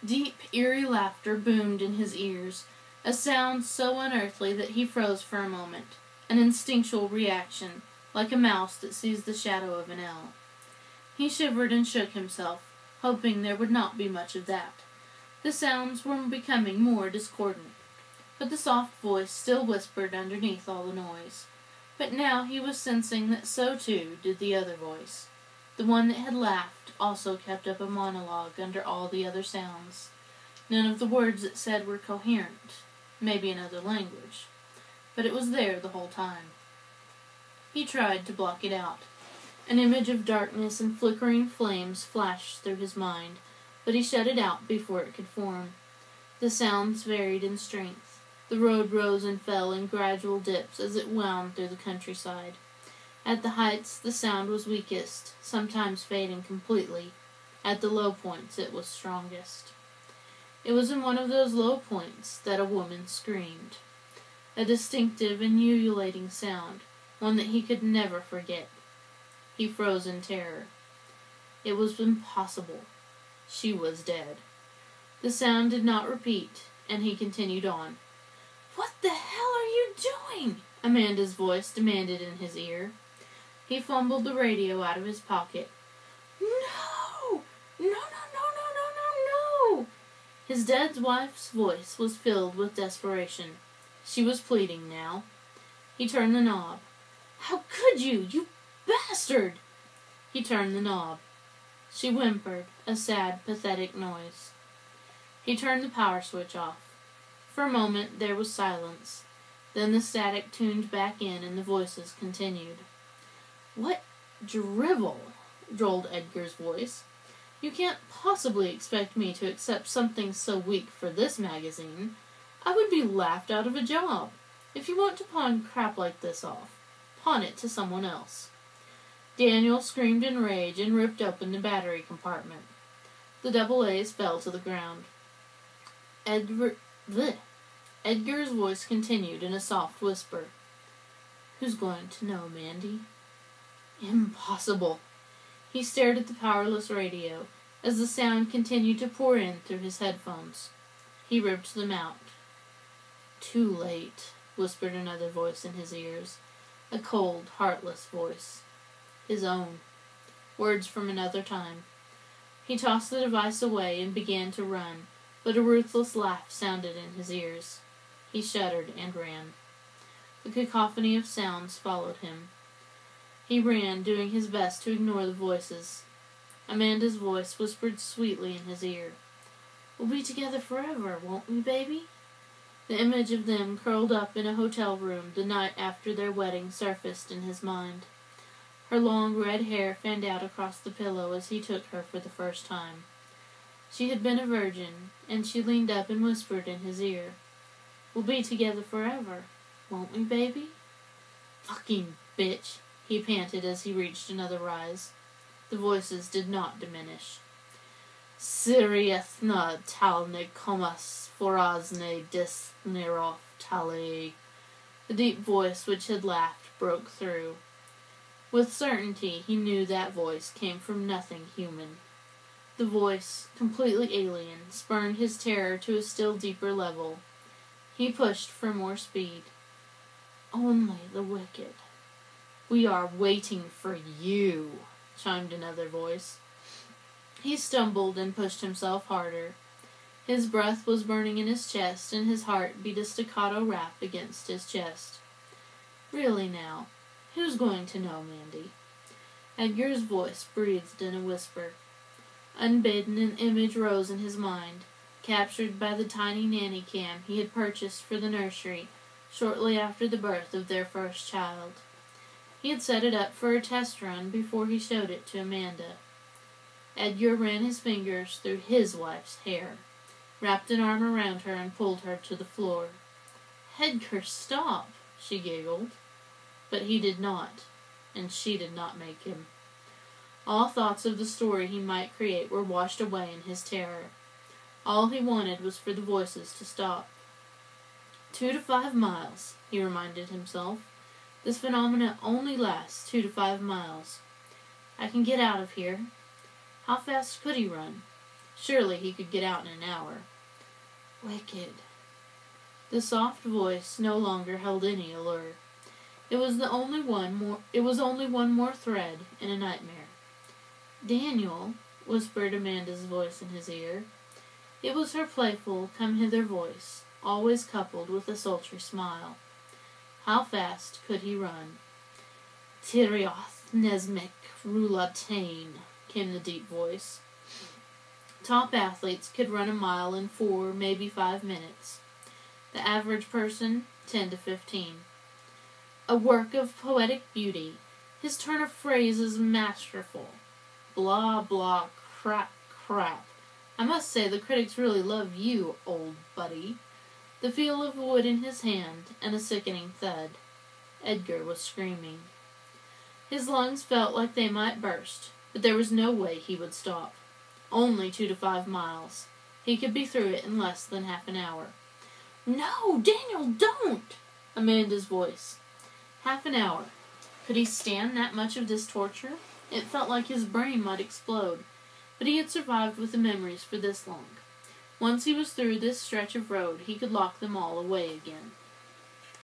Deep, eerie laughter boomed in his ears, a sound so unearthly that he froze for a moment, an instinctual reaction, like a mouse that sees the shadow of an L. He shivered and shook himself, hoping there would not be much of that. The sounds were becoming more discordant, but the soft voice still whispered underneath all the noise. But now he was sensing that so too did the other voice. The one that had laughed also kept up a monologue under all the other sounds. None of the words it said were coherent, maybe another language, but it was there the whole time. He tried to block it out. An image of darkness and flickering flames flashed through his mind, but he shut it out before it could form. The sounds varied in strength. The road rose and fell in gradual dips as it wound through the countryside. At the heights the sound was weakest, sometimes fading completely. At the low points it was strongest. It was in one of those low points that a woman screamed. A distinctive and ululating sound, one that he could never forget. He froze in terror. It was impossible. She was dead. The sound did not repeat, and he continued on. "What the hell are you doing?" Amanda's voice demanded in his ear. He fumbled the radio out of his pocket. "No! No, no, no, no, no, no, no!" His dead wife's voice was filled with desperation. She was pleading now. He turned the knob. "How could you, you bastard!" He turned the knob. She whimpered, a sad, pathetic noise. He turned the power switch off. For a moment there was silence. Then the static tuned back in and the voices continued. "What drivel," drawled Edgar's voice. "You can't possibly expect me to accept something so weak for this magazine. I would be laughed out of a job. If you want to pawn crap like this off, pawn it to someone else." Daniel screamed in rage and ripped open the battery compartment. The double A's fell to the ground. Edgar's voice continued in a soft whisper. "Who's going to know, Mandy?" Impossible. He stared at the powerless radio as the sound continued to pour in through his headphones. He ripped them out. "Too late," whispered another voice in his ears, a cold, heartless voice. His own. Words from another time. He tossed the device away and began to run, but a ruthless laugh sounded in his ears. He shuddered and ran. The cacophony of sounds followed him. He ran, doing his best to ignore the voices. Amanda's voice whispered sweetly in his ear. "We'll be together forever, won't we, baby?" The image of them curled up in a hotel room the night after their wedding surfaced in his mind. Her long red hair fanned out across the pillow as he took her for the first time. She had been a virgin, and she leaned up and whispered in his ear. "We'll be together forever, won't we, baby?" "Fucking bitch," he panted as he reached another rise. The voices did not diminish. "Siriethna talne komas forazne desnerov tale." The deep voice which had laughed broke through. With certainty he knew that voice came from nothing human. The voice, completely alien, spurned his terror to a still deeper level. He pushed for more speed. "Only the wicked." "We are waiting for you," chimed another voice. He stumbled and pushed himself harder. His breath was burning in his chest, and his heart beat a staccato rap against his chest. "Really now, who's going to know, Mandy?" Edgar's voice breathed in a whisper. Unbidden, an image rose in his mind, captured by the tiny nanny cam he had purchased for the nursery shortly after the birth of their first child. He had set it up for a test run before he showed it to Amanda. Edgar ran his fingers through his wife's hair, wrapped an arm around her and pulled her to the floor. "Edgar, stop," she giggled. But he did not, and she did not make him. All thoughts of the story he might create were washed away in his terror. All he wanted was for the voices to stop. 2 to 5 miles, he reminded himself. This phenomena only lasts 2 to 5 miles. I can get out of here. How fast could he run? Surely he could get out in an hour. Wicked. The soft voice no longer held any allure. It was only one more thread in a nightmare. Daniel, whispered Amanda's voice in his ear. It was her playful, come-hither voice, always coupled with a sultry smile. How fast could he run? Tirioth Nesmek Rulatain, came the deep voice. Top athletes could run a mile in 4, maybe 5 minutes. The average person, 10 to 15. A work of poetic beauty. His turn of phrase is masterful. Blah, blah, crap, crap. I must say the critics really love you, old buddy. The feel of wood in his hand, and a sickening thud. Edgar was screaming. His lungs felt like they might burst, but there was no way he would stop. Only 2 to 5 miles. He could be through it in less than half an hour. No, Daniel, don't! Amanda's voice. Half an hour. Could he stand that much of this torture? It felt like his brain might explode, but he had survived with the memories for this long. Once he was through this stretch of road, he could lock them all away again.